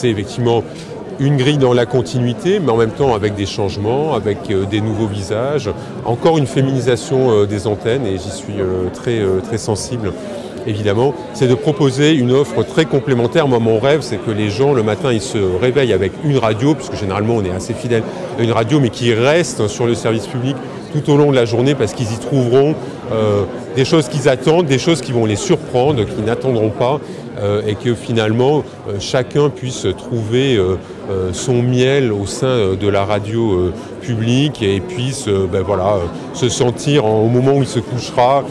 c'est effectivement une grille dans la continuité, mais en même temps avec des changements, avec des nouveaux visages, encore une féminisation des antennes, et j'y suis très sensible. Évidemment, c'est de proposer une offre très complémentaire. Moi, mon rêve, c'est que les gens, le matin, ils se réveillent avec une radio, puisque généralement, on est assez fidèle à une radio, mais qui reste sur le service public tout au long de la journée, parce qu'ils y trouveront des choses qu'ils attendent, des choses qui vont les surprendre, qu'ils n'attendront pas, et que finalement, chacun puisse trouver son miel au sein de la radio publique et puisse se sentir au moment où il se couchera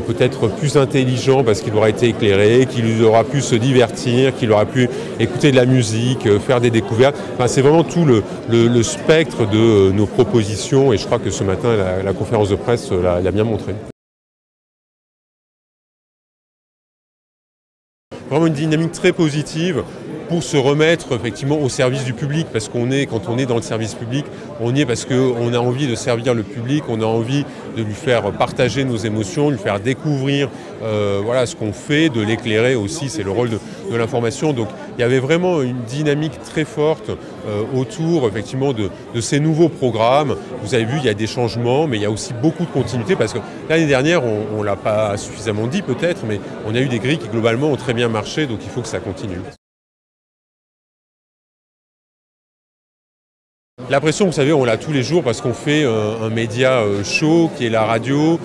peut-être plus intelligent parce qu'il aura été éclairé, qu'il aura pu se divertir, qu'il aura pu écouter de la musique, faire des découvertes. Enfin, c'est vraiment tout le spectre de nos propositions, et je crois que ce matin la conférence de presse l'a bien montré. Vraiment une dynamique très positive pour se remettre effectivement au service du public, parce quand on est dans le service public, on y est parce qu'on a envie de servir le public, on a envie de lui faire partager nos émotions, lui faire découvrir ce qu'on fait, de l'éclairer aussi, c'est le rôle de l'information. Donc il y avait vraiment une dynamique très forte autour effectivement de ces nouveaux programmes. Vous avez vu, il y a des changements, mais il y a aussi beaucoup de continuité, parce que l'année dernière, on ne l'a pas suffisamment dit peut-être, mais on a eu des grilles qui globalement ont très bien marché, donc il faut que ça continue. La pression, vous savez, on l'a tous les jours parce qu'on fait un média chaud qui est la radio,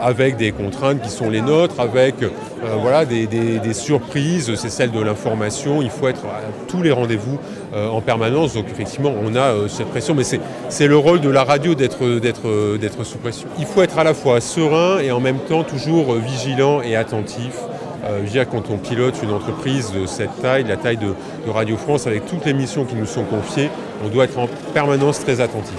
avec des contraintes qui sont les nôtres, avec des surprises, c'est celle de l'information. Il faut être à tous les rendez-vous en permanence, donc effectivement on a cette pression, mais c'est le rôle de la radio d'être sous pression. Il faut être à la fois serein et en même temps toujours vigilant et attentif. Je veux dire, quand on pilote une entreprise de cette taille, la taille de Radio France, avec toutes les missions qui nous sont confiées, on doit être en permanence très attentif.